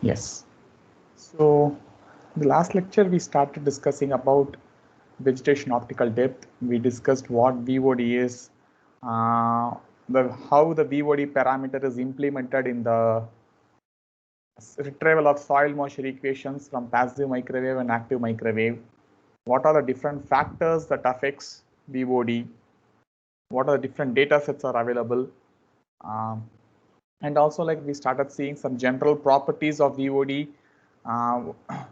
Yes. So the last lecture we started discussing about vegetation optical depth. We discussed what VOD is, uh, how the VOD parameter is implemented in the retrieval of soil moisture equations from passive microwave and active microwave. What are the different factors that affects VOD? What are the different data sets are available? Um, and also like we started seeing some general properties of VOD, uh,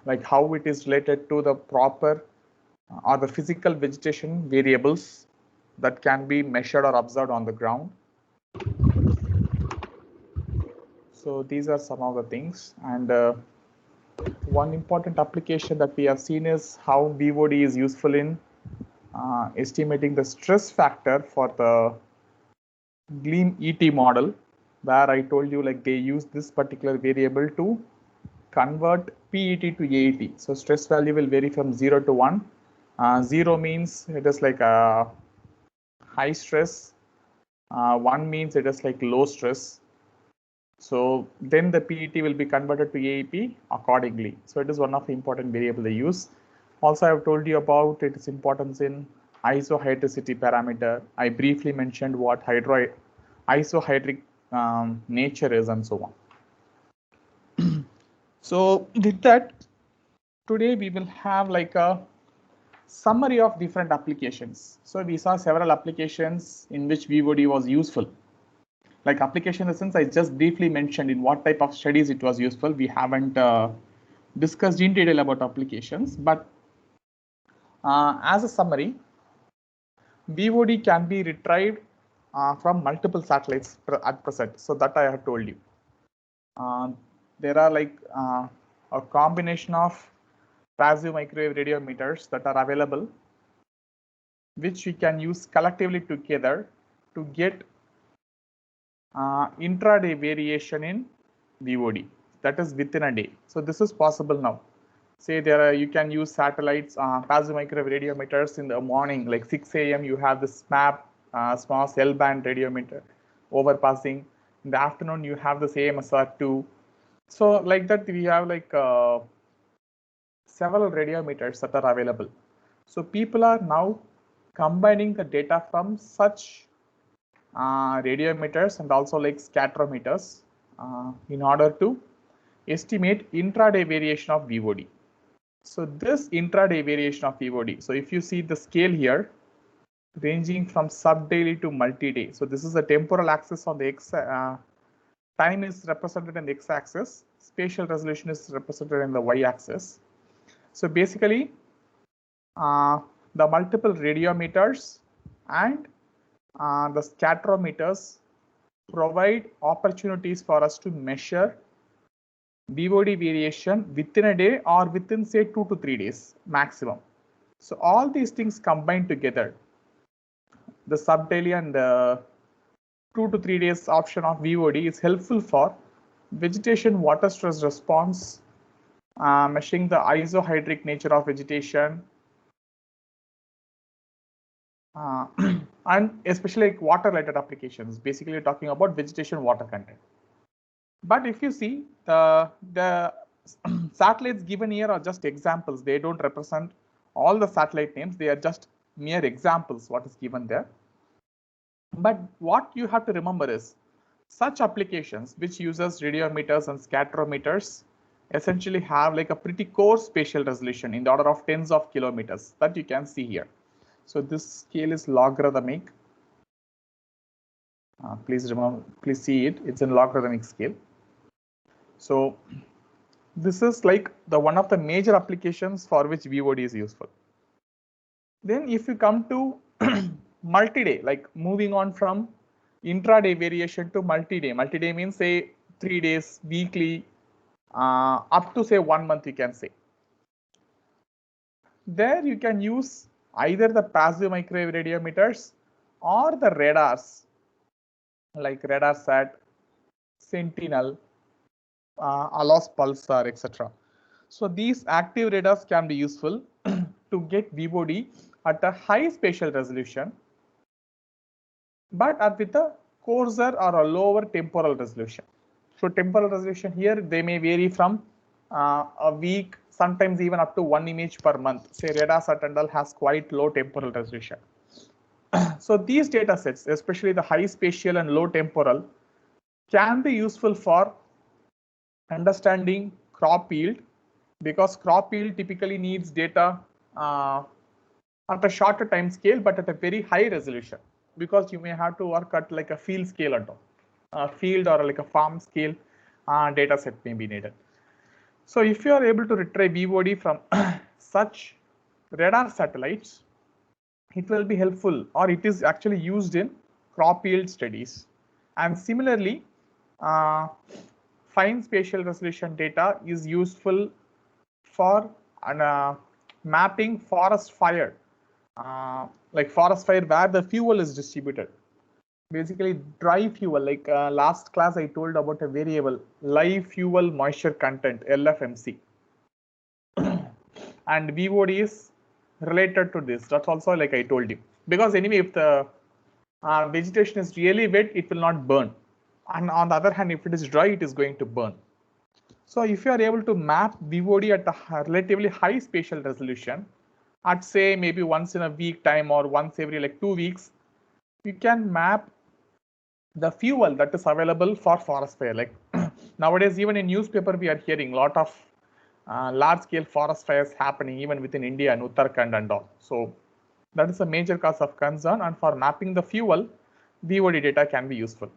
like how it is related to the proper or the physical vegetation variables that can be measured or observed on the ground. So these are some of the things. And one important application that we have seen is how VOD is useful in estimating the stress factor for the Glean ET model, where I told you like they use this particular variable to convert PET to AET. So stress value will vary from 0 to 1. 0 means it is like a high stress. 1 means it is like low stress. So then the PET will be converted to AEP accordingly. So it is one of the important variable they use. Also, I have told you about its importance in isohydricity parameter. I briefly mentioned what isohydric nature is and so on. So with that, today we will have like a summary of different applications. So we saw several applications in which VOD was useful. Like application in the sense I just briefly mentioned in what type of studies it was useful. We haven't discussed in detail about applications, but as a summary, VOD can be retrieved from multiple satellites at present. So that I have told you. There are like a combination of passive microwave radiometers that are available, which we can use collectively together to get intraday variation in VOD, that is within a day. So this is possible now. Say you can use satellites, passive microwave radiometers in the morning, like 6 a.m. you have the SMAP, small cell band radiometer overpassing. In the afternoon you have the AMSR2. So like that we have like several radiometers that are available. So people are now combining the data from such radiometers and also like scatterometers in order to estimate intraday variation of VOD. So this intraday variation of VOD, so if you see the scale here, ranging from sub-daily to multi-day. So this is the temporal axis on the X, time is represented in the X-axis, spatial resolution is represented in the Y-axis. So basically, the multiple radiometers and the scatterometers provide opportunities for us to measure VOD variation within a day or within say 2 to 3 days maximum. So all these things combined together, the sub-daily and the 2 to 3 days option of VOD is helpful for vegetation water stress response, measuring the isohydric nature of vegetation, and especially like water related applications, basically talking about vegetation water content. But if you see the satellites given here are just examples. They don't represent all the satellite names. They are just mere examples what is given there. But what you have to remember is such applications which uses radiometers and scatterometers essentially have like a pretty coarse spatial resolution in the order of tens of kilometers that you can see here. So this scale is logarithmic. Please see it. It's in logarithmic scale. So this is like the one of the major applications for which VOD is useful. Then if you come to multi-day, like moving on from intraday variation to multi-day. Multi-day means say 3 days, weekly, up to say 1 month you can say. There you can use either the passive microwave radiometers or the radars like RadarSat, Sentinel, ALOS Pulsar, etc. So these active radars can be useful to get VOD at a high spatial resolution, but with a coarser or a lower temporal resolution. So temporal resolution here, they may vary from a week, sometimes even up to 1 image per month. Say Redarsat and all has quite low temporal resolution. So these data sets, especially the high spatial and low temporal, can be useful for understanding crop yield, because crop yield typically needs data at a shorter time scale, but at a very high resolution, because you may have to work at like a field scale at all. Field or like a farm scale data set may be needed. So if you are able to retrieve VOD from such radar satellites, it will be helpful, or it is actually used in crop yield studies. And similarly, fine spatial resolution data is useful for mapping forest fire, like forest fire where the fuel is distributed. Basically dry fuel, like last class I told about a variable live fuel moisture content, LFMC. And VOD is related to this. That's also like I told you, because anyway, if the vegetation is really wet, it will not burn. And on the other hand, if it is dry, it is going to burn. So if you are able to map VOD at a relatively high spatial resolution, at say maybe once in a week time or once every like 2 weeks, you can map the fuel that is available for forest fire. Like nowadays, even in newspaper, we are hearing a lot of large scale forest fires happening even within India and Uttarakhand and all. So that is a major cause of concern, and for mapping the fuel, VOD data can be useful.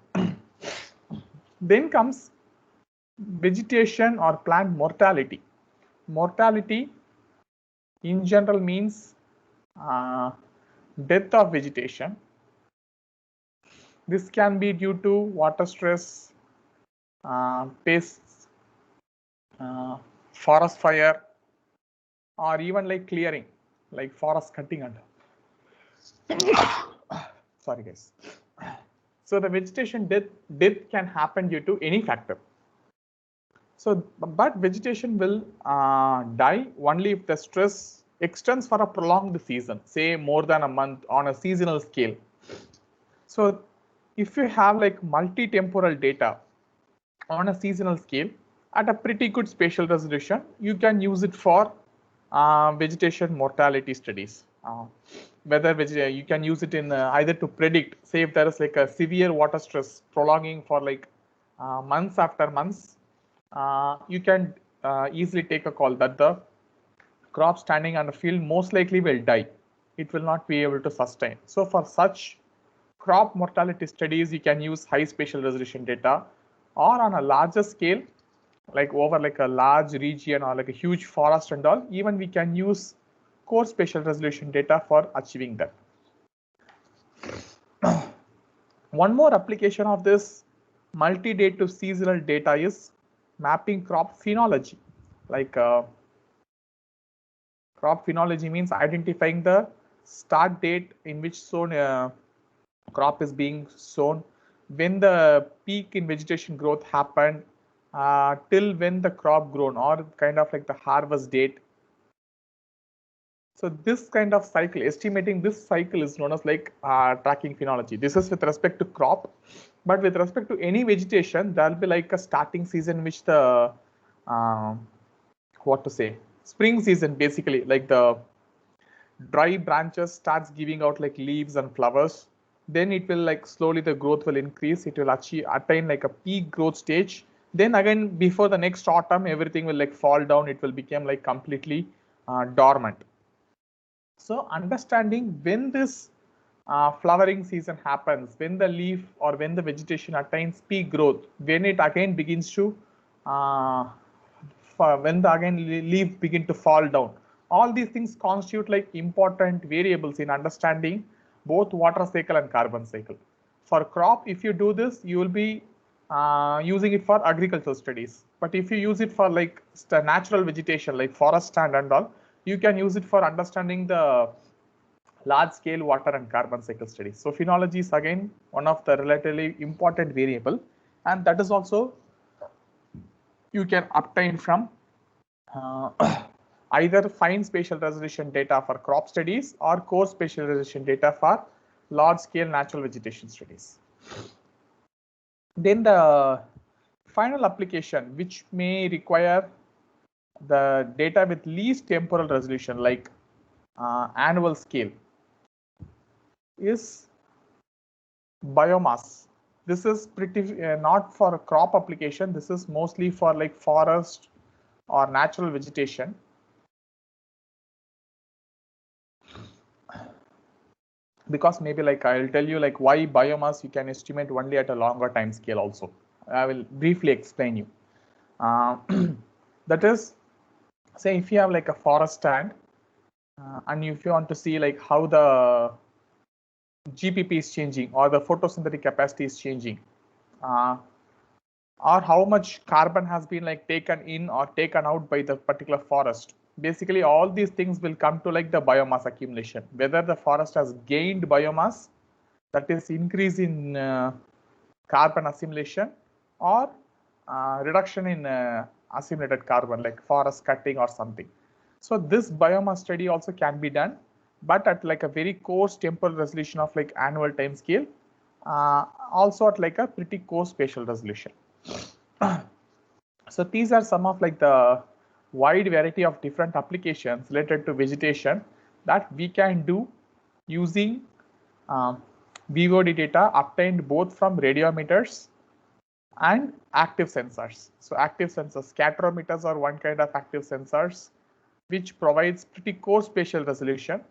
Then comes vegetation or plant mortality. Mortality in general means death of vegetation. This can be due to water stress, pests, forest fire, or even like clearing, like forest cutting and sorry guys. So the vegetation death can happen due to any factor. So, but vegetation will die only if the stress extends for a prolonged season, say more than a month on a seasonal scale. So if you have like multi-temporal data on a seasonal scale at a pretty good spatial resolution, you can use it for vegetation mortality studies. Whether you can use it in either to predict, say if there is like a severe water stress prolonging for like months after months, you can easily take a call that the crop standing on the field most likely will die. It will not be able to sustain. So for such crop mortality studies, you can use high spatial resolution data, or on a larger scale, like over like a large region or like a huge forest and all, even we can use core spatial resolution data for achieving that. One more application of this multi-day to seasonal data is mapping crop phenology. Like crop phenology means identifying the start date in which sown crop is being sown, when the peak in vegetation growth happened, till when the crop grown, or kind of like the harvest date. So this kind of cycle, estimating this cycle is known as like tracking phenology. This is with respect to crop, but with respect to any vegetation, there'll be like a starting season which the what to say, spring season, basically like the dry branches starts giving out like leaves and flowers. Then it will like slowly the growth will increase. It will attain like a peak growth stage. Then again, before the next autumn, everything will like fall down. It will become like completely dormant. So understanding when this flowering season happens, when the leaf or when the vegetation attains peak growth, when it again begins to when the again leaf begin to fall down, all these things constitute like important variables in understanding both water cycle and carbon cycle. For crop, if you do this, you will be using it for agricultural studies. But if you use it for like natural vegetation, like forest stand and all, you can use it for understanding the large scale water and carbon cycle studies. So phenology is again one of the relatively important variable, and that is also you can obtain from either fine spatial resolution data for crop studies or core spatial resolution data for large scale natural vegetation studies. Then the final application which may require the data with least temporal resolution, like annual scale, is biomass. This is pretty not for a crop application. This is mostly for like forest or natural vegetation. Because maybe like I'll tell you like why biomass you can estimate only at a longer time scale also. I will briefly explain you. That is, say if you have like a forest stand and if you want to see like how the GPP is changing or the photosynthetic capacity is changing, or how much carbon has been like taken in or taken out by the particular forest. Basically, all these things will come to like the biomass accumulation, whether the forest has gained biomass, that is increase in carbon assimilation, or reduction in assimilated carbon, like forest cutting or something. So this biomass study also can be done, but at like a very coarse temporal resolution of like annual time scale, also at like a pretty coarse spatial resolution. So these are some of like the wide variety of different applications related to vegetation that we can do using VOD data obtained both from radiometers and active sensors. So active sensors, scatterometers are one kind of active sensors which provides pretty coarse spatial resolution,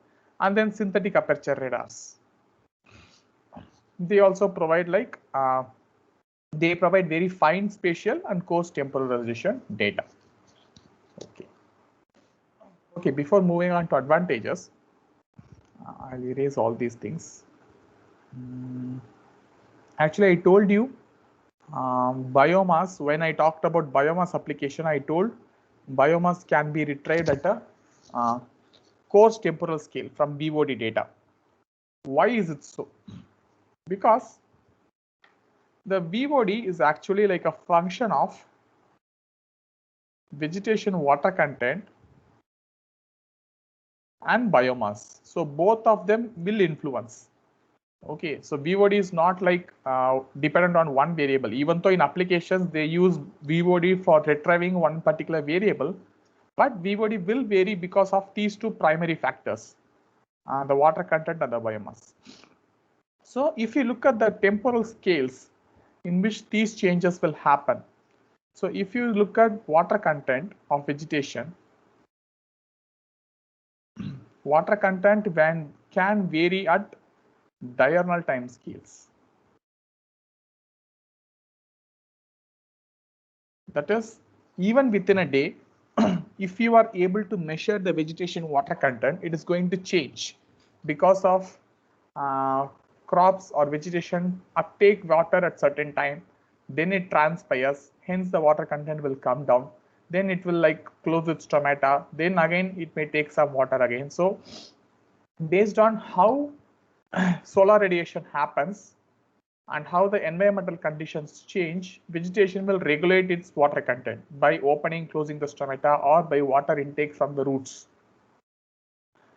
and then synthetic aperture radars. They also provide like they provide very fine spatial and coarse temporal resolution data. Okay, before moving on to advantages, I'll erase all these things. Actually, I told you biomass, when I talked about biomass application, I told biomass can be retrieved at a coarse temporal scale from BOD data. Why is it so? Because the BOD is actually like a function of vegetation water content and biomass. So both of them will influence. Okay, so BOD is not like dependent on one variable, even though in applications they use BOD for retrieving one particular variable, but BOD will vary because of these two primary factors, the water content and the biomass. So if you look at the temporal scales in which these changes will happen, so if you look at water content of vegetation, water content can vary at diurnal time scales. That is, even within a day, if you are able to measure the vegetation water content, it is going to change because of crops or vegetation uptake water at certain time, then it transpires, hence the water content will come down, then it will like close its stomata, then again it may take some water again. So based on how solar radiation happens and how the environmental conditions change, vegetation will regulate its water content by opening, closing the stomata, or by water intake from the roots.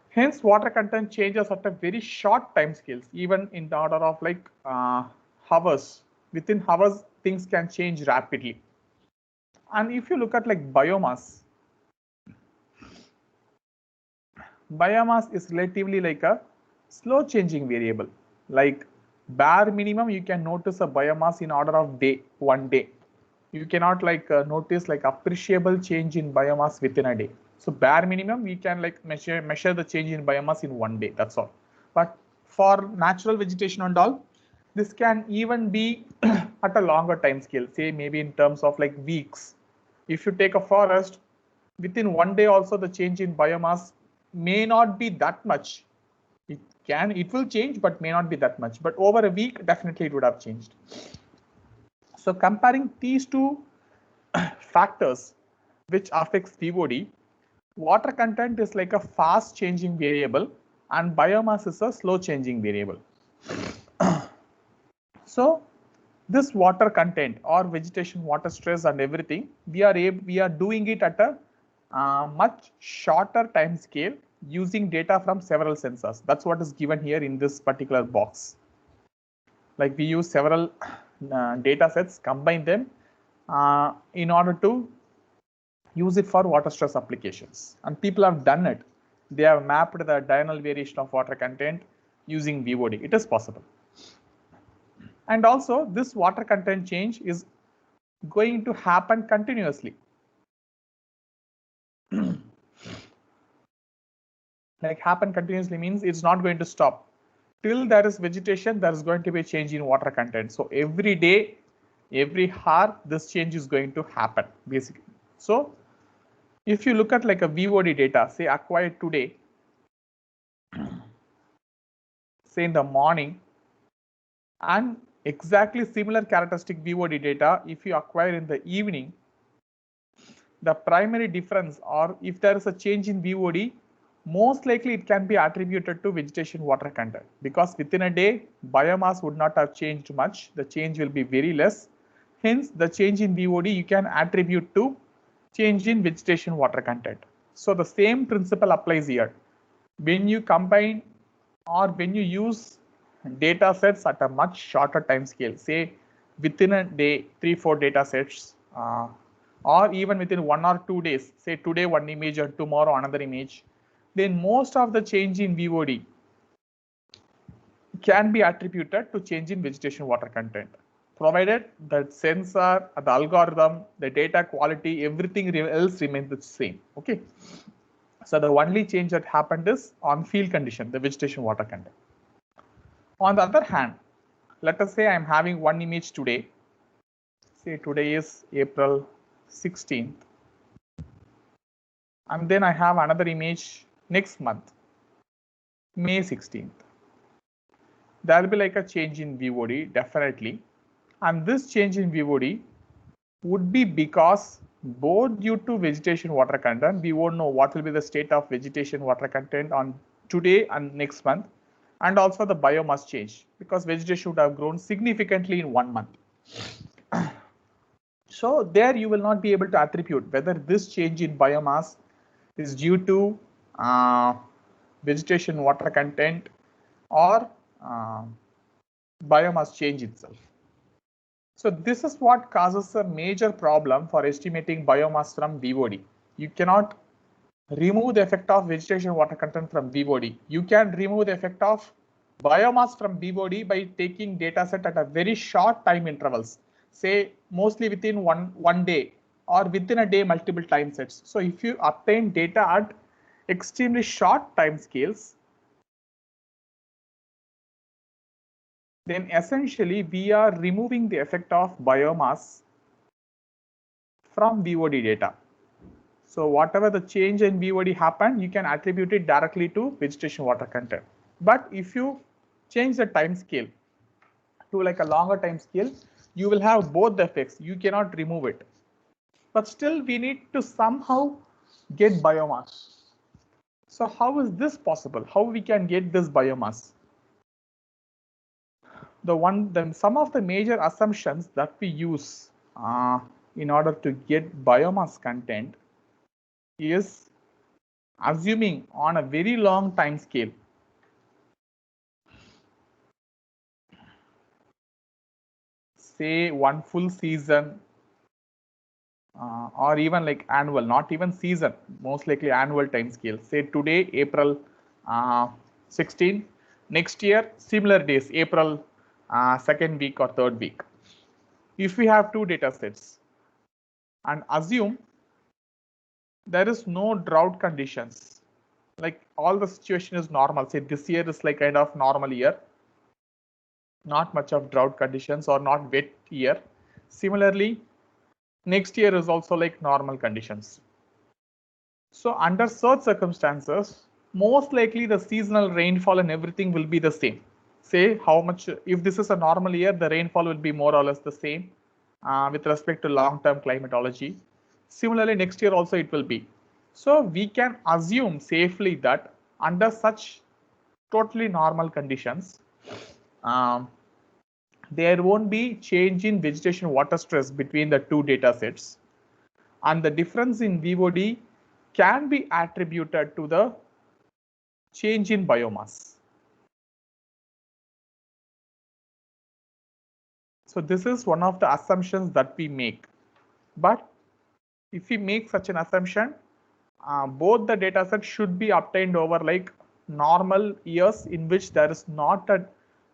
Hence, water content changes at a very short time scales, even in the order of like hours. Within hours, things can change rapidly. And if you look at like biomass is relatively like a slow changing variable. Like bare minimum, you can notice a biomass in order of one day. You cannot like notice like appreciable change in biomass within a day. So bare minimum, we can like measure the change in biomass in one day. That's all. But for natural vegetation and all, this can even be at a longer time scale, say maybe in terms of like weeks. If you take a forest, within one day also the change in biomass may not be that much. It will change, but may not be that much. But over a week, definitely it would have changed. So comparing these two factors which affects BOD, water content is like a fast changing variable and biomass is a slow changing variable. So this water content or vegetation water stress and everything, we are doing it at a much shorter time scale using data from several sensors. That's what is given here in this particular box. Like we use several data sets, combine them, in order to use it for water stress applications. And people have done it. They have mapped the diurnal variation of water content using VOD. It is possible. And also this water content change is going to happen continuously. Like happen continuously means it's not going to stop. Till there is vegetation, there is going to be a change in water content. So every day, every hour, this change is going to happen basically. So if you look at like a VOD data, say acquired today, say in the morning, and exactly similar characteristic VOD data, if you acquire in the evening, the primary difference, or if there is a change in VOD, most likely it can be attributed to vegetation water content, because within a day biomass would not have changed much. The change will be very less. Hence the change in VOD you can attribute to change in vegetation water content. So the same principle applies here. When you combine or when you use data sets at a much shorter time scale, say within a day 3-4 data sets, or even within 1 or 2 days, say today one image or tomorrow another image, then most of the change in VOD can be attributed to change in vegetation water content, provided the sensor, the algorithm, the data quality, everything else remains the same. Okay. So the only change that happened is on field condition, the vegetation water content. On the other hand, let us say I am having one image today. Say today is April 16th. And then I have another image next month, May 16th. There will be like a change in VOD, definitely. And this change in VOD would be because both due to vegetation water content, we won't know what will be the state of vegetation water content on today and next month, and also the biomass change, because vegetation would have grown significantly in 1 month. So there you will not be able to attribute whether this change in biomass is due to vegetation water content or biomass change itself. So this is what causes a major problem for estimating biomass from VOD. You cannot remove the effect of vegetation water content from VOD. You can remove the effect of biomass from VOD by taking data set at a very short time intervals, say mostly within one day or within a day multiple time sets. So if you obtain data at extremely short time scales, then essentially we are removing the effect of biomass from VOD data. So whatever the change in VOD happened, you can attribute it directly to vegetation water content. But if you change the time scale to like a longer time scale, you will have both the effects. You cannot remove it. But still we need to somehow get biomass. So how is this possible? How we can get this biomass? Some of the major assumptions that we use in order to get biomass content is assuming on a very long time scale. Say one full season, or even like annual, not even season, most likely annual time scale. Say today, April 16, next year, similar days, April second week or third week. If we have two data sets and assume there is no drought conditions, like all the situation is normal, say this year is like kind of normal year, not much of drought conditions or not wet year. Similarly, next year is also like normal conditions. So under such circumstances, most likely the seasonal rainfall and everything will be the same. Say how much, if this is a normal year, the rainfall will be more or less the same with respect to long-term climatology. Similarly, next year also it will be. So we can assume safely that under such totally normal conditions, there won't be change in vegetation water stress between the two data sets, and the difference in VOD can be attributed to the change in biomass. So this is one of the assumptions that we make. But if we make such an assumption, both the data sets should be obtained over like normal years in which there is not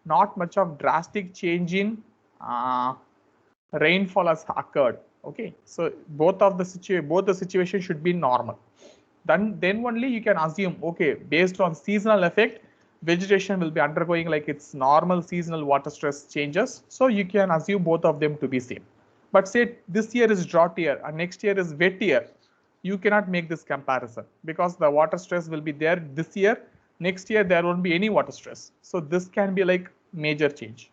much of drastic change in rainfall has occurred. Okay, so both the situation should be normal. Then only you can assume, okay, based on seasonal effect, vegetation will be undergoing like its normal seasonal water stress changes. So you can assume both of them to be same. But say this year is drought year and next year is wet year, you cannot make this comparison because the water stress will be there this year. Next year there won't be any water stress. So this can be like major change.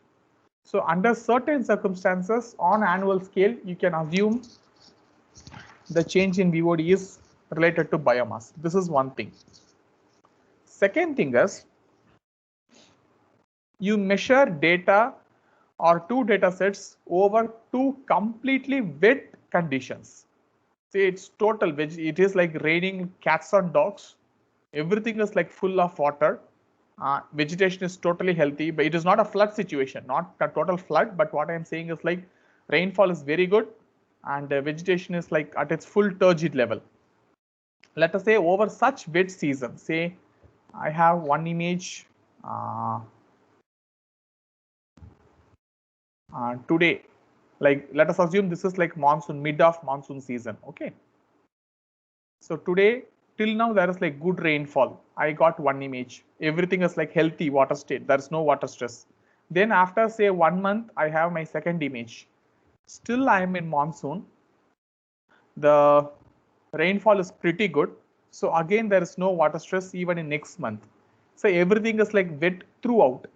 So under certain circumstances on annual scale, you can assume the change in VOD is related to biomass. This is one thing. Second thing is you measure data or two data sets over two completely wet conditions. Say it's total, it is like raining cats and dogs. Everything is like full of water. Vegetation is totally healthy, but it is not a flood situation, not a total flood. But what I am saying is like rainfall is very good and vegetation is like at its full turgid level. Let us say over such wet season, say I have one image today, like let us assume this is like monsoon, mid of monsoon season. Okay, so today till now there is like good rainfall. I got one image, everything is like healthy water state, there's no water stress. Then after say 1 month I have my second image, still I am in monsoon, the rainfall is pretty good. So again there is no water stress even in next month. So everything is like wet throughout.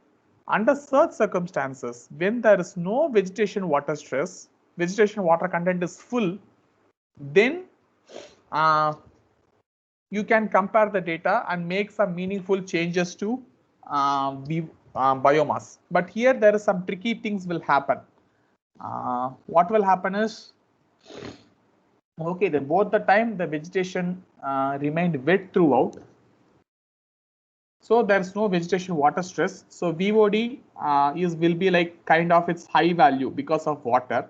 Under such circumstances, when there is no vegetation water stress, vegetation water content is full, then you can compare the data and make some meaningful changes to biomass. But here there is some tricky things will happen. What will happen is, okay, both the time the vegetation remained wet throughout. So there's no vegetation water stress. So VOD will be like kind of its high value because of water,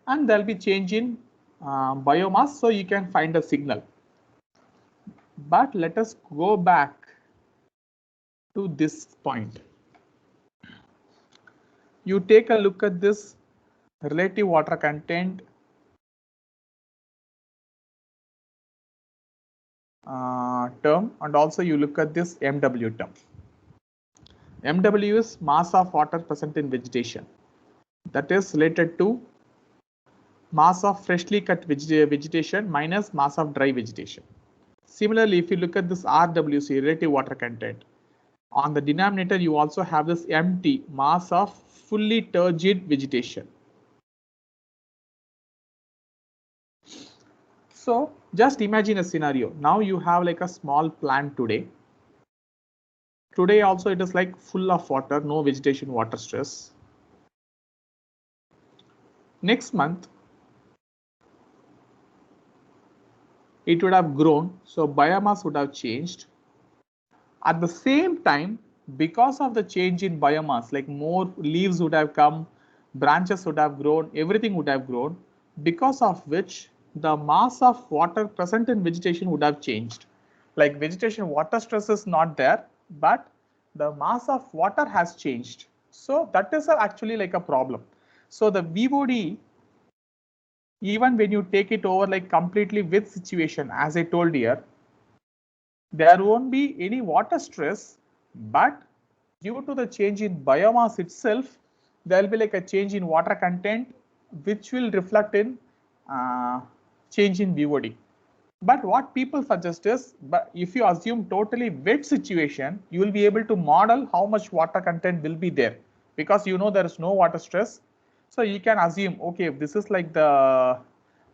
and there'll be change in biomass. So you can find a signal. But let us go back to this point. You take a look at this relative water content term, and also you look at this MW term. MW is mass of water present in vegetation. That is related to mass of freshly cut vegetation minus mass of dry vegetation. Similarly, if you look at this RWC, relative water content, on the denominator you also have this MT, mass of fully turgid vegetation. So just imagine a scenario. Now you have like a small plant today. Today also it is like full of water, no vegetation water stress. Next month it would have grown, so biomass would have changed. At the same time, because of the change in biomass, like more leaves would have come, branches would have grown, everything would have grown, because of which the mass of water present in vegetation would have changed. Like vegetation water stress is not there, but the mass of water has changed. So that is actually like a problem. So the VOD, even when you take it over like completely with situation, as I told here, there won't be any water stress, but due to the change in biomass itself, there will be like a change in water content, which will reflect in change in VOD. But what people suggest is, but if you assume totally wet situation, you will be able to model how much water content will be there, because you know there is no water stress. So you can assume, okay, if this is like the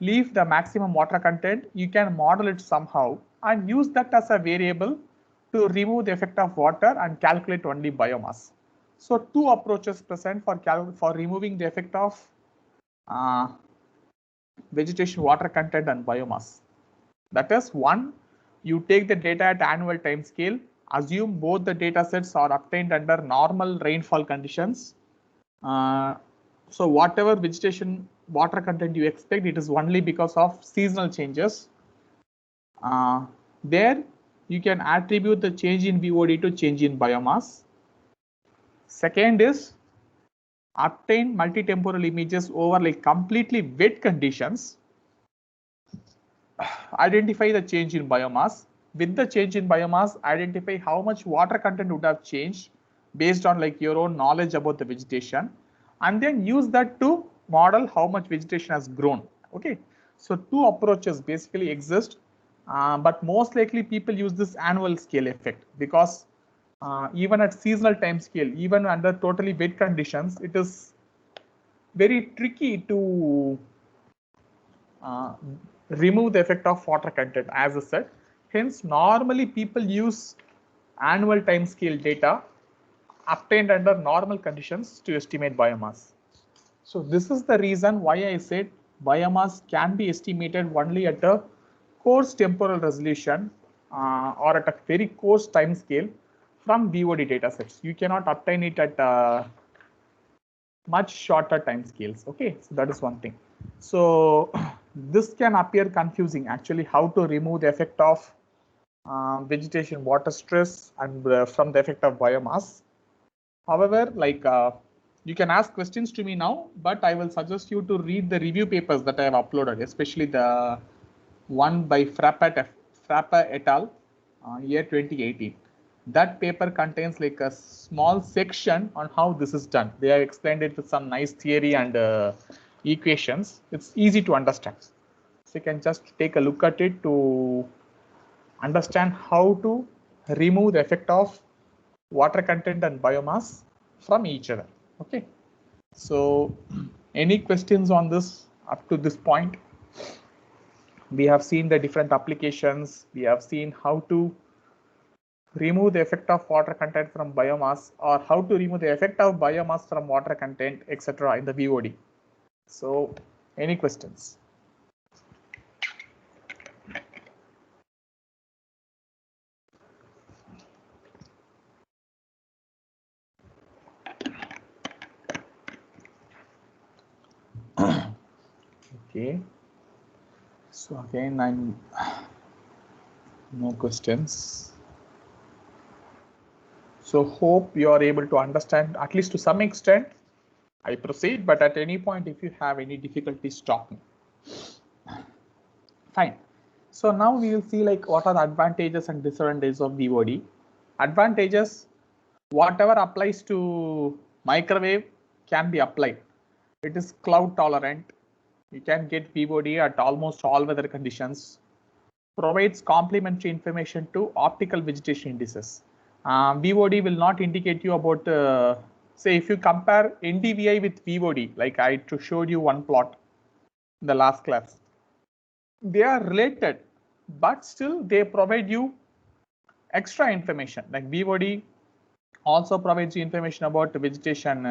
leaf, the maximum water content, you can model it somehow and use that as a variable to remove the effect of water and calculate only biomass. So two approaches present for removing the effect of vegetation water content and biomass. That is, one, you take the data at annual time scale, assume both the data sets are obtained under normal rainfall conditions. So whatever vegetation water content you expect, it is only because of seasonal changes. There you can attribute the change in VOD to change in biomass. Second is obtain multi-temporal images over like completely wet conditions. Identify the change in biomass. With the change in biomass, identify how much water content would have changed based on like your own knowledge about the vegetation, and then use that to model how much vegetation has grown. Okay, so two approaches basically exist, but most likely people use this annual scale effect because even at seasonal time scale, even under totally wet conditions, it is very tricky to uh, remove the effect of water content, as I said. Hence, normally people use annual time scale data obtained under normal conditions to estimate biomass. So this is the reason why I said biomass can be estimated only at a coarse temporal resolution or at a very coarse time scale from VOD datasets. You cannot obtain it at much shorter time scales. Okay, so that is one thing. So this can appear confusing actually, how to remove the effect of vegetation water stress and from the effect of biomass. However, like you can ask questions to me now, but I will suggest you to read the review papers that I have uploaded, especially the one by Frappa et al. Year 2018. That paper contains like a small section on how this is done. They have explained it with some nice theory and equations. It's easy to understand. So you can just take a look at it to understand how to remove the effect of water content and biomass from each other. Okay. So any questions on this up to this point? We have seen the different applications. We have seen how to remove the effect of water content from biomass, or how to remove the effect of biomass from water content, etc. in the VOD. So any questions? Okay. So again, no questions. So hope you are able to understand at least to some extent. I proceed, but at any point, if you have any difficulty, stop me. Fine. So now we will see like what are the advantages and disadvantages of VOD. Advantages, whatever applies to microwave can be applied. It is cloud tolerant. You can get VOD at almost all weather conditions. Provides complementary information to optical vegetation indices. VOD will not indicate you about, say if you compare NDVI with VOD, like I showed you one plot in the last class. They are related, but still they provide you extra information. Like VOD also provides you information about the vegetation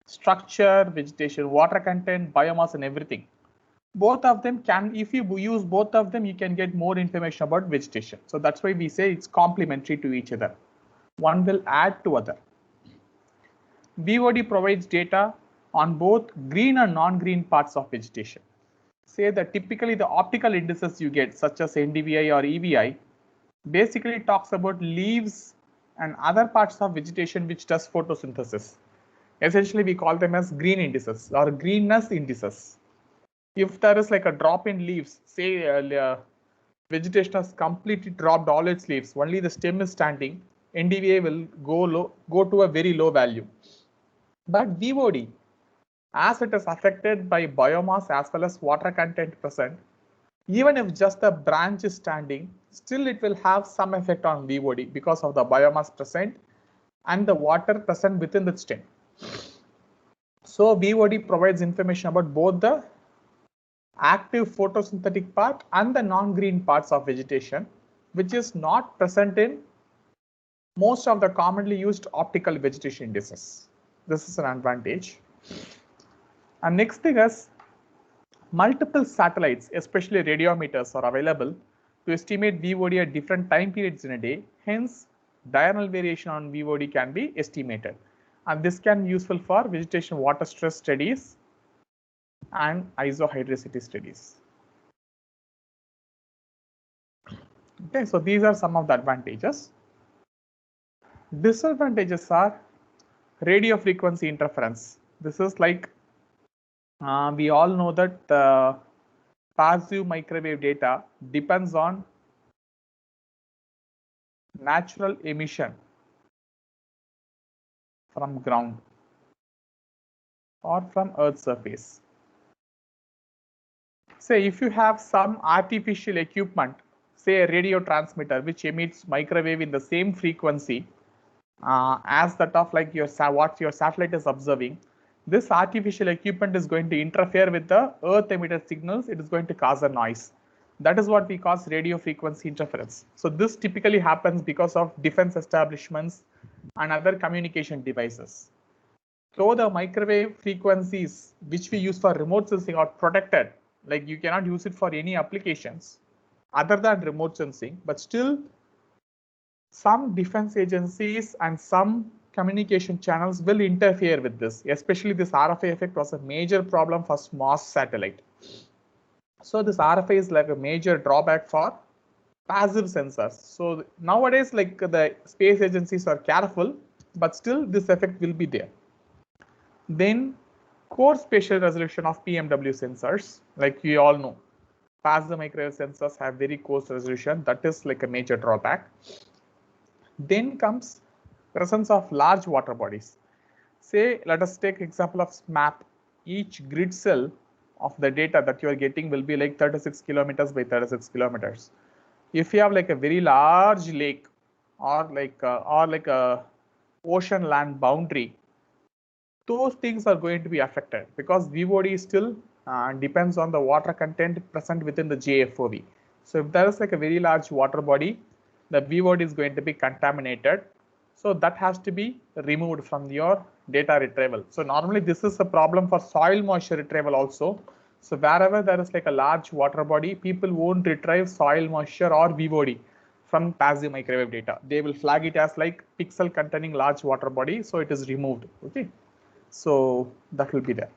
structure, vegetation water content, biomass, and everything. Both of them can, if you use both of them, you can get more information about vegetation. So that's why we say it's complementary to each other. One will add to other. VOD provides data on both green and non-green parts of vegetation. Say that typically the optical indices you get, such as NDVI or EVI, basically talks about leaves and other parts of vegetation which does photosynthesis. Essentially, we call them as green indices or greenness indices. If there is like a drop in leaves, say vegetation has completely dropped all its leaves, only the stem is standing, NDVI will go to a very low value. But VOD, as it is affected by biomass as well as water content present, even if just the branch is standing, still it will have some effect on VOD because of the biomass present and the water present within the stem. So VOD provides information about both the active photosynthetic part and the non-green parts of vegetation, which is not present in most of the commonly used optical vegetation indices. This is an advantage. And next thing is, multiple satellites, especially radiometers, are available to estimate VOD at different time periods in a day. Hence, diurnal variation on VOD can be estimated. And this can be useful for vegetation water stress studies and isohydricity studies. Okay, so these are some of the advantages. Disadvantages are radio frequency interference. This is like we all know that the passive microwave data depends on natural emission from ground or from Earth's surface. Say if you have some artificial equipment, say a radio transmitter which emits microwave in the same frequency as that of like what your satellite is observing, this artificial equipment is going to interfere with the earth emitted signals. It is going to cause a noise. That is what we call radio frequency interference. So this typically happens because of defense establishments and other communication devices. So the microwave frequencies which we use for remote sensing are protected. Like you cannot use it for any applications other than remote sensing, but still some defense agencies and some communication channels will interfere with this. Especially this RFA effect was a major problem for SMOS satellite. So this RFA is like a major drawback for passive sensors. So nowadays, like the space agencies are careful, but still this effect will be there. Then core spatial resolution of PMW sensors, like we all know, passive microwave sensors have very coarse resolution. That is like a major drawback. Then comes presence of large water bodies. Say, let us take example of SMAP. Each grid cell of the data that you are getting will be like 36 kilometers by 36 kilometers. If you have like a very large lake or like a ocean land boundary, those things are going to be affected because VOD still depends on the water content present within the JFOV. So if there is like a very large water body, the VOD is going to be contaminated. So that has to be removed from your data retrieval. So normally this is a problem for soil moisture retrieval also. So wherever there is like a large water body, people won't retrieve soil moisture or VOD from passive microwave data. They will flag it as like pixel containing large water body. So it is removed. Okay. So that will be there.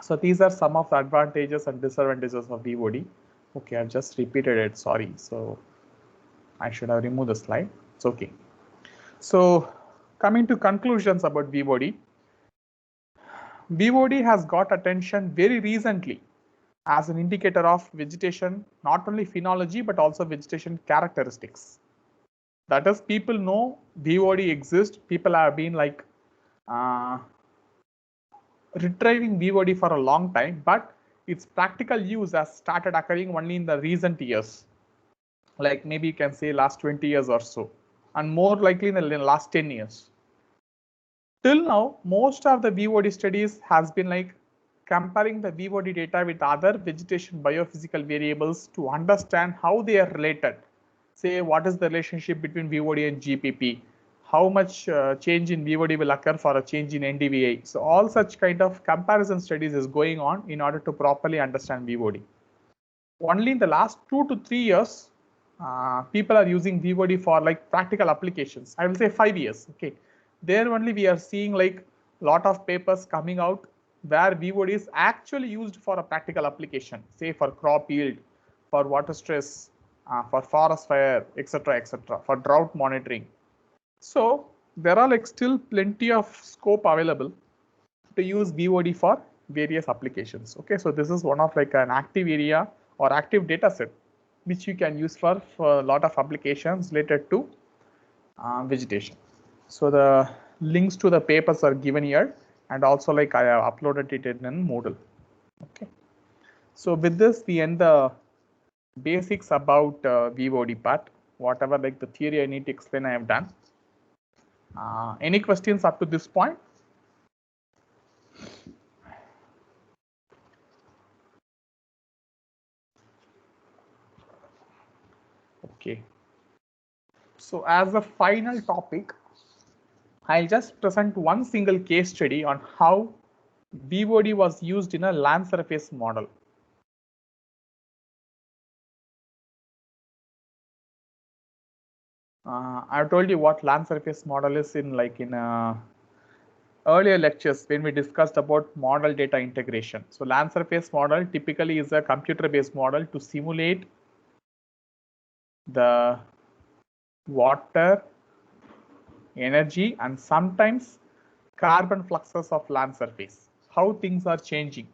So these are some of the advantages and disadvantages of VOD. Okay, I've just repeated it. Sorry. So I should have removed the slide. It's okay. So coming to conclusions about VOD. VOD has got attention very recently as an indicator of vegetation, not only phenology, but also vegetation characteristics. That is, people know VOD exists. People have been like retrieving VOD for a long time, but its practical use has started occurring only in the recent years. Like maybe you can say last 20 years or so, and more likely in the last 10 years. Till now, most of the VOD studies has been like comparing the VOD data with other vegetation biophysical variables to understand how they are related. Say, what is the relationship between VOD and GPP? How much change in VOD will occur for a change in NDVI? So all such kind of comparison studies is going on in order to properly understand VOD. Only in the last 2 to 3 years, people are using VOD for like practical applications. I will say 5 years. Okay, there only we are seeing like lot of papers coming out where VOD is actually used for a practical application, say for crop yield, for water stress, for forest fire, etc., etc., for drought monitoring. So there are like still plenty of scope available to use VOD for various applications. Okay, so this is one of like an active area or active data set which you can use for a lot of applications related to vegetation. So the links to the papers are given here, and also like I have uploaded it in Moodle. Okay, so with this we end the basics about VOD part. Whatever like the theory I need to explain, I have done. Any questions up to this point? Okay. So as a final topic, I'll just present one single case study on how VOD was used in a land surface model. I've told you what land surface model is in like in earlier lectures when we discussed about model data integration. So land surface model typically is a computer-based model to simulate the water, energy, and sometimes carbon fluxes of land surface, how things are changing.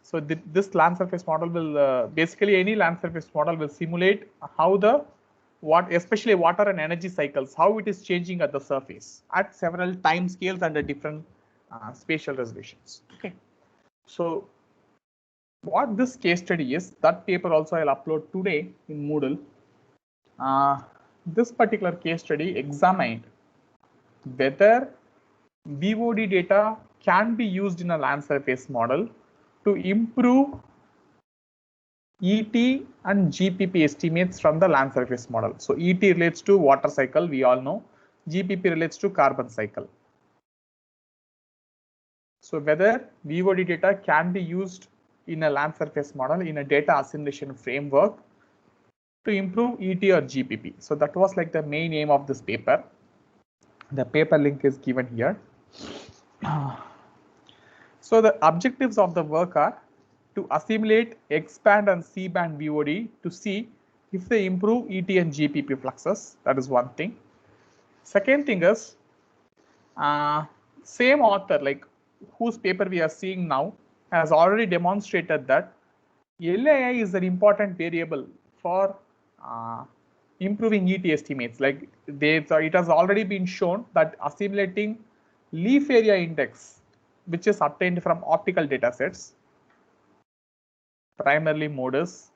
So this land surface model will basically any land surface model will simulate how especially water and energy cycles, how it is changing at the surface at several time scales and at different spatial resolutions. Okay. So what this case study is, that paper also I'll upload today in Moodle. This particular case study examined whether BOD data can be used in a land surface model to improve ET and GPP estimates from the land surface model. So ET relates to water cycle, we all know. GPP relates to carbon cycle. So whether BOD data can be used in a land surface model in a data assimilation framework to improve ET or GPP. So that was like the main aim of this paper. The paper link is given here. So the objectives of the work are to assimilate X-band and C-band BOD to see if they improve ET and GPP fluxes. That is one thing. Second thing is, same author, like whose paper we are seeing now, has already demonstrated that LAI is an important variable for improving ET estimates. Like it has already been shown that assimilating leaf area index, which is obtained from optical data sets, primarily MODIS,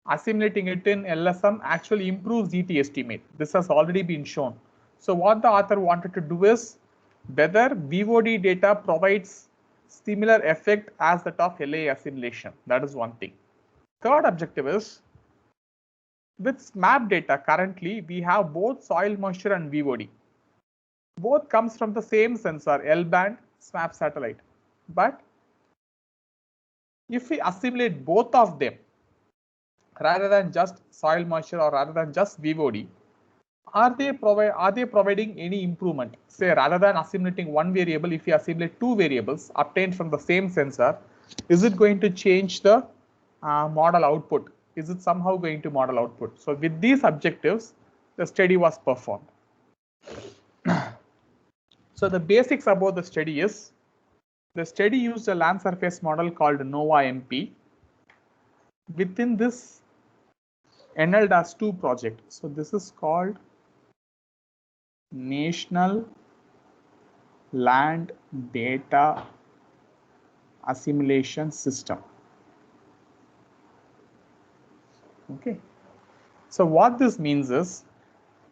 assimilating it in LSM actually improves ET estimate. This has already been shown. So what the author wanted to do is whether BOD data provides similar effect as that of LAI assimilation. That is one thing. Third objective is, with SMAP data currently we have both soil moisture and BOD. Both comes from the same sensor, L-band SMAP satellite. But if we assimilate both of them rather than just soil moisture or rather than just BOD, are they providing any improvement? Say rather than assimilating one variable, if you assimilate two variables obtained from the same sensor, is it going to change the model output? Is it somehow going to model output? So with these objectives, the study was performed. So the basics about the study is, the study used a land surface model called NOVA-MP. Within this NLDAS2 project, so this is called National Land Data Assimilation System. Okay. So what this means is,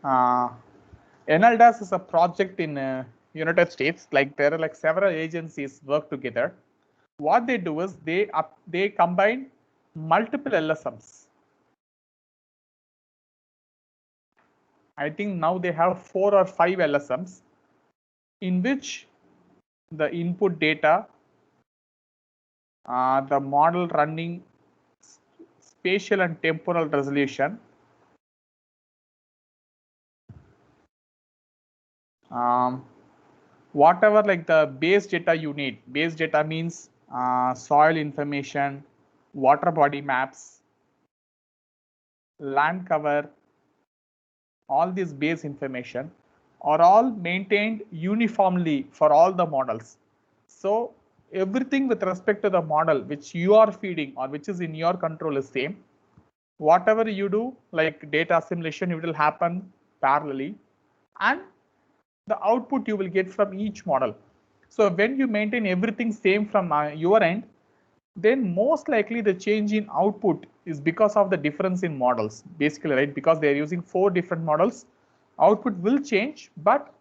NLDAS is a project in United States. Like there are like several agencies work together. What they do is they combine multiple LSMs. I think now they have 4 or 5 LSMs in which the input data, the model running spatial and temporal resolution, whatever like the base data you need. Base data means soil information, water body maps, land cover, all these base information are all maintained uniformly for all the models. So everything with respect to the model which you are feeding or which is in your control is same. Whatever you do, like data assimilation, it will happen parallelly, and the output you will get from each model. So when you maintain everything same from your end, then most likely the change in output is because of the difference in models, basically, right? Because they are using 4 different models, output will change, but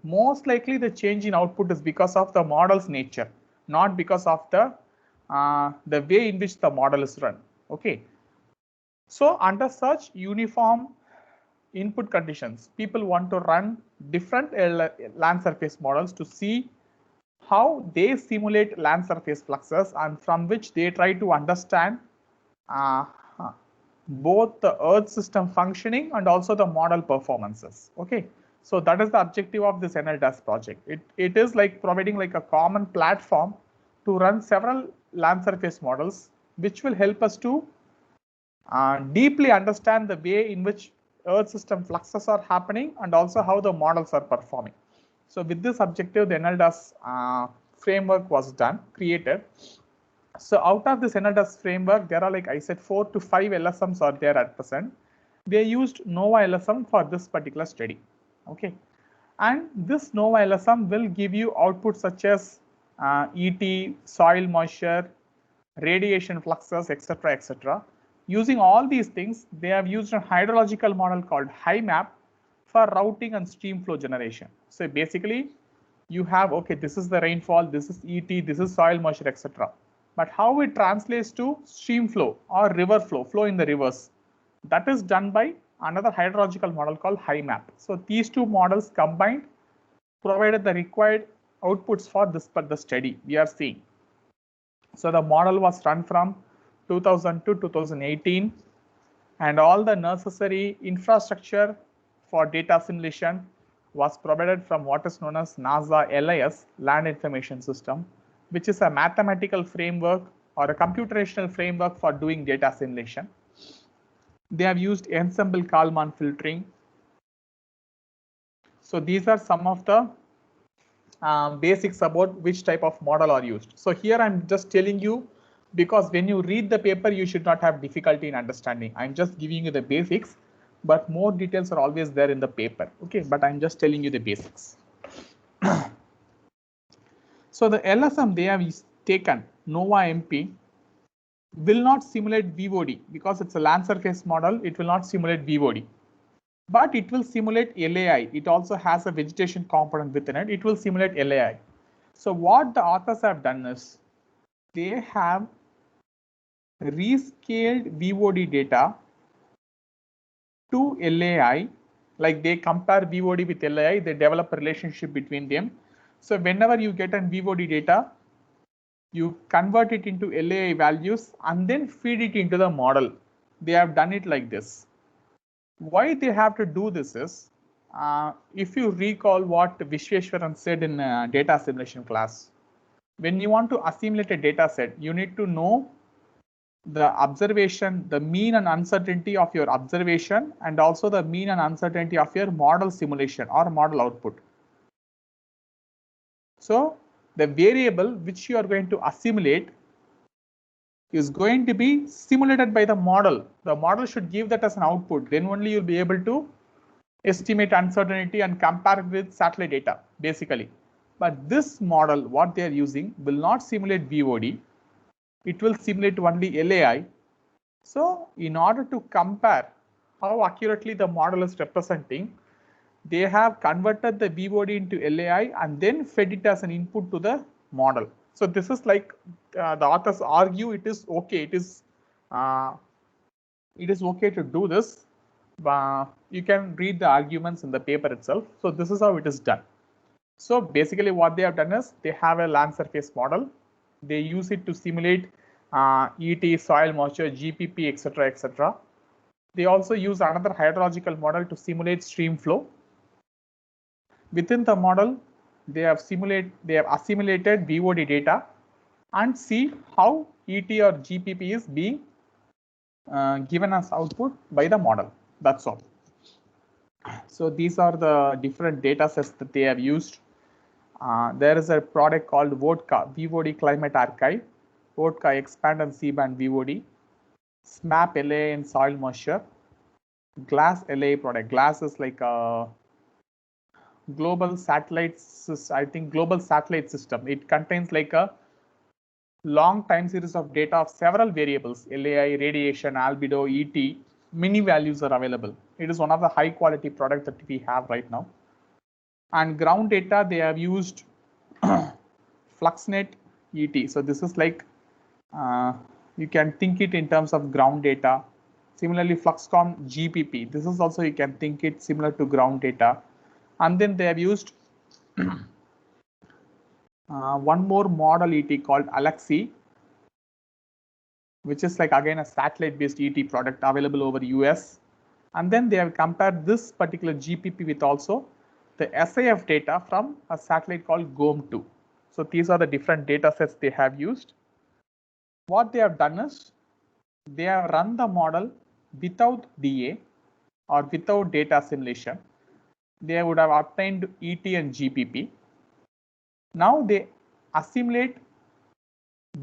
most likely the change in output is because of the model's nature, not because of the way in which the model is run. Okay. So under such uniform input conditions, people want to run different land surface models to see how they simulate land surface fluxes, and from which they try to understand both the Earth system functioning and also the model performances. Okay, So that is the objective of this NLDAS project. It is like providing like a common platform to run several land surface models, which will help us to deeply understand the way in which Earth system fluxes are happening and also how the models are performing. So with this objective, the NLDAS framework was created. So out of this NLDAS framework, there are, like I said, 4 to 5 LSMs are there at present. They used NOVA LSM for this particular study. Okay, and this NOVA LSM will give you outputs such as ET, soil moisture, radiation fluxes, etc., etc. Using all these things, they have used a hydrological model called HYMAP for routing and stream flow generation. So basically, you have, okay, this is the rainfall, this is ET, this is soil moisture, etc. But how it translates to stream flow or river flow in the rivers, that is done by another hydrological model called HYMAP. So these two models combined provided the required outputs for this the study we are seeing. So the model was run from 2000 to 2018, and all the necessary infrastructure for data simulation was provided from what is known as NASA LIS, Land Information System, which is a mathematical framework or a computational framework for doing data simulation. They have used Ensemble-Kalman filtering. So these are some of the basics about which type of model are used. So here I'm just telling you, because when you read the paper, you should not have difficulty in understanding. I'm just giving you the basics, but more details are always there in the paper. Okay, but I'm just telling you the basics. So the LSM they have taken, NOVA MP, will not simulate VOD because it's a land surface model. It will not simulate VOD, but it will simulate LAI. It also has a vegetation component within it. It will simulate LAI. So what the authors have done is they have rescaled VOD data to LAI, like they compare VOD with LAI, they develop a relationship between them. So whenever you get an VOD data, you convert it into LAI values and then feed it into the model. They have done it like this. Why they have to do this is, if you recall what Vishweshwaran said in data simulation class, when you want to assimilate a data set, you need to know the observation, the mean and uncertainty of your observation, and also the mean and uncertainty of your model simulation or model output. So the variable which you are going to assimilate is going to be simulated by the model. The model should give that as an output. Then only you'll be able to estimate uncertainty and compare it with satellite data, basically. But this model, what they are using, will not simulate VOD. It will simulate only LAI. So in order to compare how accurately the model is representing, they have converted the VOD into LAI and then fed it as an input to the model. So this is like the authors argue it is okay. It is okay to do this. You can read the arguments in the paper itself. So this is how it is done. So basically what they have done is they have a land surface model. They use it to simulate ET, soil moisture, GPP, etc., etc. They also use another hydrological model to simulate stream flow. Within the model, they have assimilated VOD data and see how ET or GPP is being given as output by the model. That's all. So these are the different data sets that they have used. There is a product called VODCA, VOD Climate Archive, VODCA Expand and C-band VOD, SMAP LA and soil moisture, GLASS LA product. GLASS is like a global satellite, I think global satellite system. It contains like a long time series of data of several variables, LAI, radiation, albedo, ET, many values are available. It is one of the high quality products that we have right now. And ground data, they have used FluxNet ET. So this is like, you can think it in terms of ground data. Similarly, FluxCom GPP. This is also, you can think it similar to ground data. And then they have used one more model ET called Alexi, which is like again a satellite based ET product available over US. And then they have compared this particular GPP with also the SAF data from a satellite called GOM2. So these are the different data sets they have used. What they have done is they have run the model without DA or without data assimilation. They would have obtained ET and GPP. Now they assimilate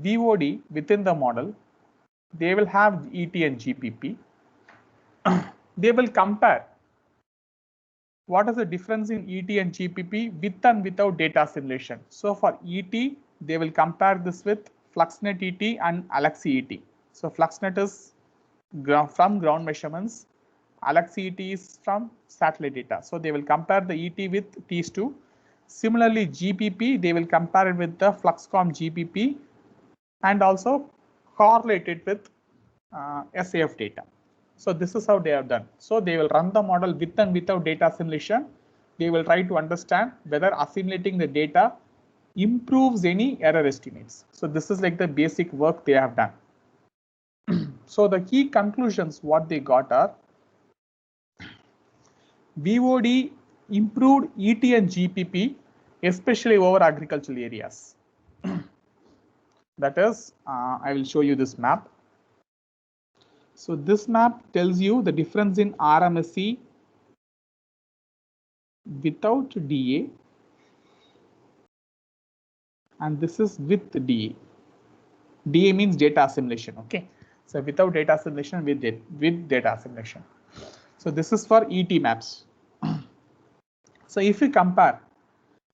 VOD within the model. They will have ET and GPP. They will compare what is the difference in ET and GPP with and without data assimilation. So for ET, they will compare this with FluxNet ET and Alexa ET. So FluxNet is from ground measurements, Alexa ET is from satellite data. So they will compare the ET with these two. Similarly, GPP, they will compare it with the Fluxcom GPP and also correlate it with SAF data. So this is how they have done. So they will run the model with and without data assimilation. They will try to understand whether assimilating the data improves any error estimates. So this is like the basic work they have done. So the key conclusions what they got are VOD improved ET and GPP, especially over agricultural areas. That is, I will show you this map. So this map tells you the difference in RMSE without DA, and this is with DA. DA means data assimilation. Okay, so without data assimilation, with data assimilation. So this is for ET maps. So if you compare,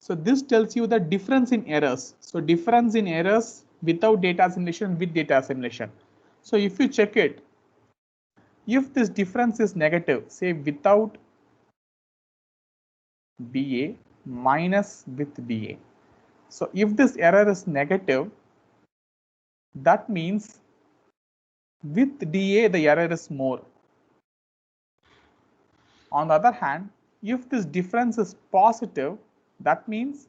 so this tells you the difference in errors. So difference in errors without data assimilation, with data assimilation. So if you check it, if this difference is negative, say without DA minus with DA. So if this error is negative, that means with DA the error is more. On the other hand, if this difference is positive, that means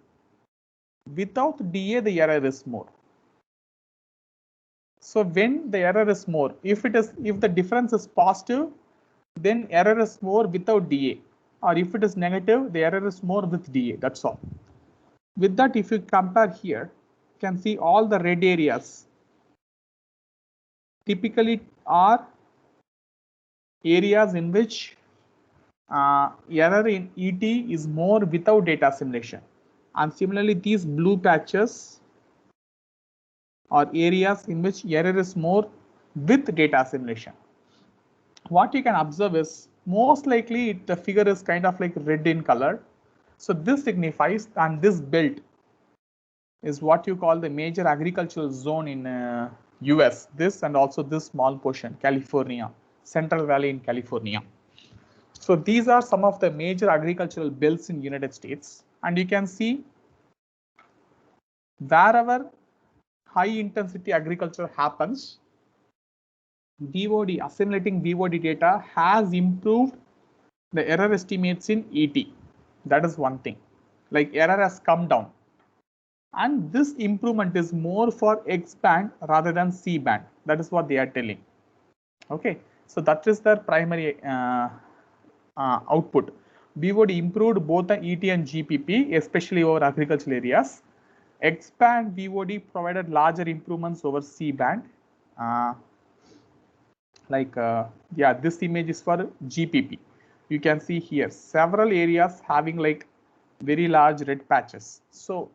without DA the error is more. So when the error is more, if the difference is positive, then error is more without DA, or if it is negative, the error is more with DA. That's all. With that, if you compare here, you can see all the red areas typically are areas in which error in ET is more without data assimilation, and similarly these blue patches are areas in which error is more with data assimilation. What you can observe is most likely the figure is kind of like red in color. So this signifies, and this belt is what you call the major agricultural zone in US. This and also this small portion, California, Central Valley in California. So these are some of the major agricultural belts in United States, and you can see wherever high intensity agriculture happens, VOD, assimilating VOD data has improved the error estimates in ET. That is one thing. Like error has come down. And this improvement is more for X band rather than C band. That is what they are telling. Okay, so that is their primary output. VOD improved both the ET and GPP, especially over agricultural areas. X band VOD provided larger improvements over C band. Yeah, this image is for GPP. You can see here several areas having like very large red patches. So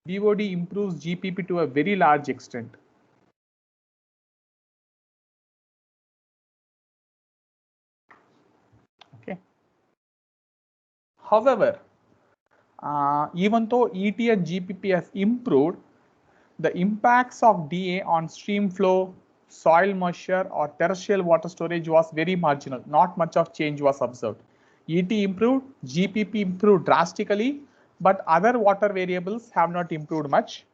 VOD improves GPP to a very large extent. Okay. However, even though ET and GPP has improved, the impacts of DA on stream flow, soil moisture, or terrestrial water storage was very marginal. Not much of change was observed. ET improved, GPP improved drastically, but other water variables have not improved much.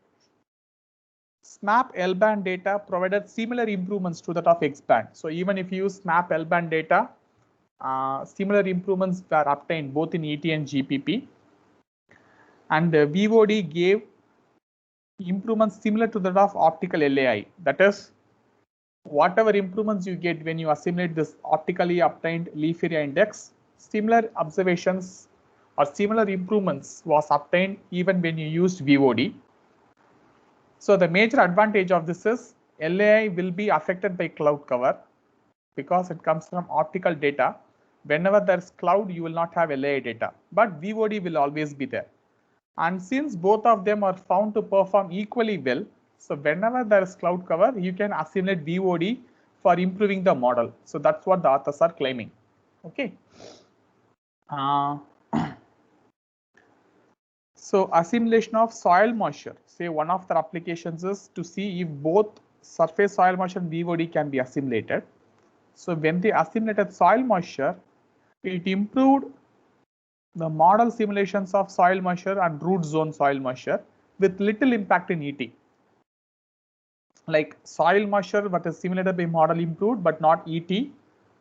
SMAP L-band data provided similar improvements to that of X-band. So even if you use SMAP L-band data, similar improvements were obtained both in ET and GPP. And VOD gave improvements similar to that of optical LAI. That is, whatever improvements you get when you assimilate this optically obtained leaf area index, similar observations or similar improvements was obtained even when you used VOD. So the major advantage of this is LAI will be affected by cloud cover because it comes from optical data. Whenever there's cloud, you will not have LAI data, but VOD will always be there. And since both of them are found to perform equally well, so whenever there is cloud cover, you can assimilate VOD for improving the model. So that's what the authors are claiming. Okay. So assimilation of soil moisture. Say one of the applications is to see if both surface soil moisture and VOD can be assimilated. So when they assimilated soil moisture, it improved the model simulations of soil moisture and root zone soil moisture with little impact in ET. Like soil moisture what is simulated by model improved but not ET,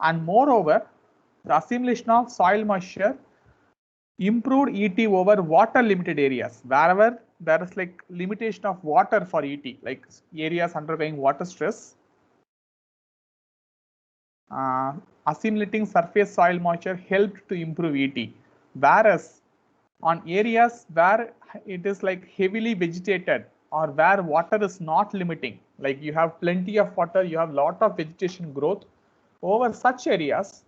and moreover the assimilation of soil moisture improved ET over water limited areas. Wherever there is like limitation of water for ET, like areas undergoing water stress, assimilating surface soil moisture helped to improve ET. Whereas on areas where it is like heavily vegetated or where water is not limiting, like you have plenty of water, you have lot of vegetation growth, over such areas,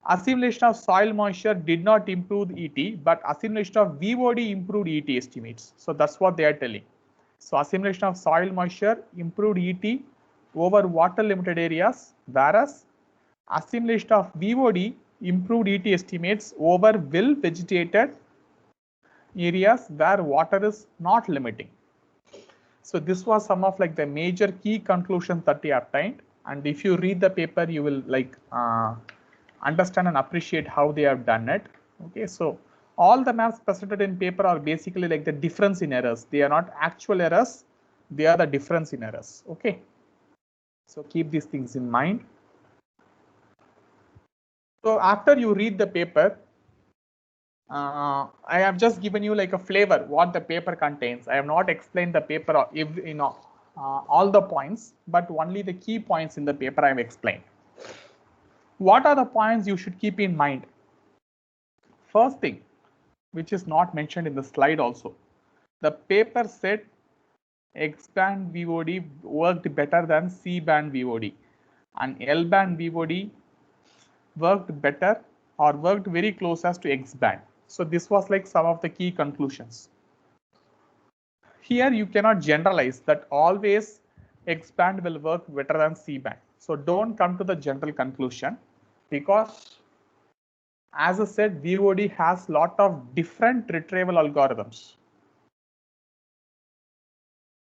assimilation of soil moisture did not improve ET, but assimilation of VOD improved ET estimates. So that's what they are telling. So assimilation of soil moisture improved ET over water limited areas, whereas assimilation of VOD improved ET estimates over well vegetated areas where water is not limiting. So this was some of like the major key conclusions that they obtained. And if you read the paper, you will like understand and appreciate how they have done it. Okay, so all the maps presented in paper are basically like the difference in errors. They are not actual errors. They are the difference in errors. Okay, so keep these things in mind. So after you read the paper, I have just given you like a flavor what the paper contains. I have not explained the paper, if you know, all the points, but only the key points in the paper I have explained. What are the points you should keep in mind? First thing, which is not mentioned in the slide also, the paper said X-band VOD worked better than C-band VOD, and L-band VOD worked better or worked very close as to X-band. So this was like some of the key conclusions. Here you cannot generalize that always X-band will work better than C-band. So don't come to the general conclusion, because as I said, VOD has lot of different retrieval algorithms,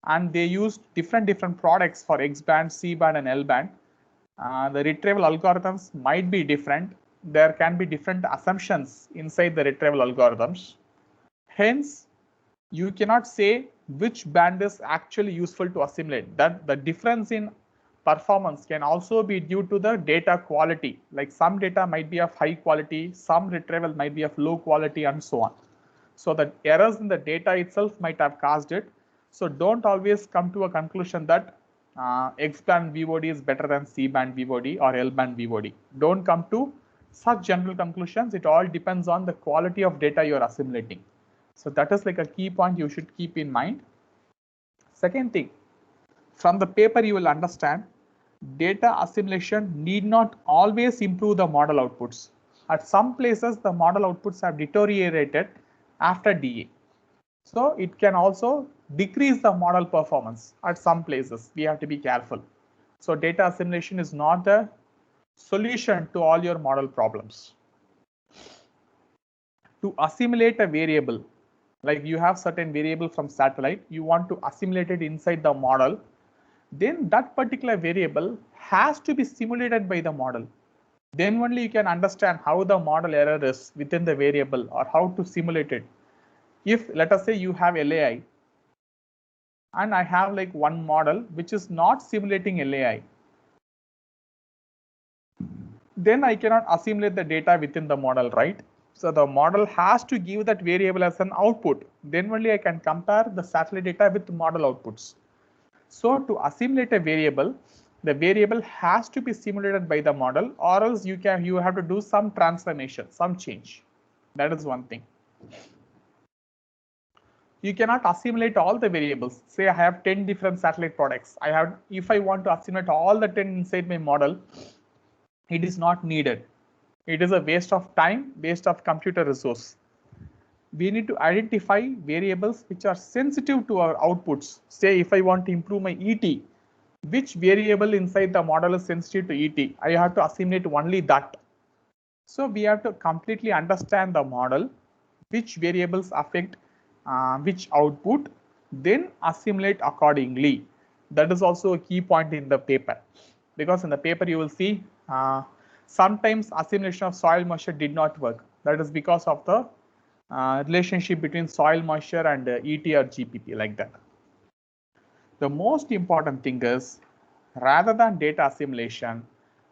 and they use different products for X-band, C-band and L-band. The retrieval algorithms might be different. There can be different assumptions inside the retrieval algorithms. Hence, you cannot say which band is actually useful to assimilate. That the difference in performance can also be due to the data quality. Like some data might be of high quality, some retrieval might be of low quality, and so on. So the errors in the data itself might have caused it. So don't always come to a conclusion that X-band VOD is better than C-band VOD or L-band VOD. Don't come to such general conclusions. It all depends on the quality of data you are assimilating. So that is like a key point you should keep in mind. Second thing, from the paper you will understand data assimilation need not always improve the model outputs. At some places, the model outputs have deteriorated after DA. So it can also decrease the model performance at some places. We have to be careful. So data assimilation is not the solution to all your model problems. To assimilate a variable, like you have certain variable from satellite, you want to assimilate it inside the model, then that particular variable has to be simulated by the model. Then only you can understand how the model error is within the variable or how to simulate it. If let us say you have LAI and I have like one model which is not simulating LAI, then I cannot assimilate the data within the model, right? So the model has to give that variable as an output. Then only I can compare the satellite data with model outputs. So to assimilate a variable, the variable has to be simulated by the model, or else you have to do some transformation, some change. That is one thing. You cannot assimilate all the variables. Say I have 10 different satellite products. If I want to assimilate all the 10 inside my model, it is not needed. It is a waste of time, waste of computer resource. We need to identify variables which are sensitive to our outputs. Say if I want to improve my ET, which variable inside the model is sensitive to ET? I have to assimilate only that. So we have to completely understand the model, which variables affect which output, then assimilate accordingly. That is also a key point in the paper, because in the paper you will see sometimes assimilation of soil moisture did not work. That is because of the relationship between soil moisture and ET or GPP, like that. The most important thing is, rather than data assimilation,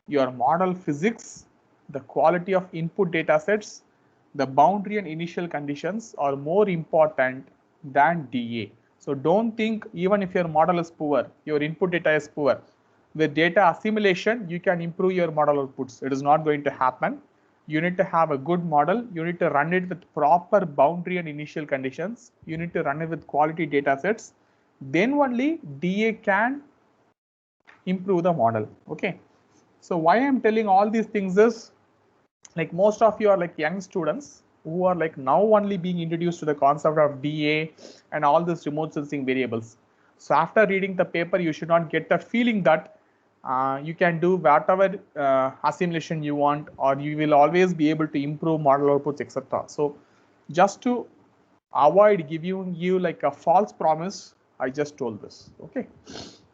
your model physics, the quality of input data sets, the boundary and initial conditions are more important than DA. So don't think even if your model is poor, your input data is poor, with data assimilation, you can improve your model outputs. It is not going to happen. You need to have a good model. You need to run it with proper boundary and initial conditions. You need to run it with quality data sets. Then only DA can improve the model. Okay. So why I'm telling all these things is, like, most of you are like young students who are like now only being introduced to the concept of DA and all these remote sensing variables. So after reading the paper, you should not get the feeling that you can do whatever assimilation you want, or you will always be able to improve model outputs, etc. So just to avoid giving you like a false promise, I just told this. Okay.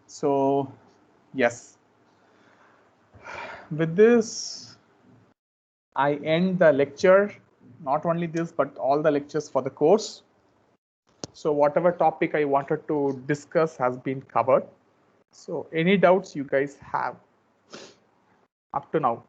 So yes, with this, I end the lecture. Not only this, but all the lectures for the course. So whatever topic I wanted to discuss has been covered. So any doubts you guys have up to now?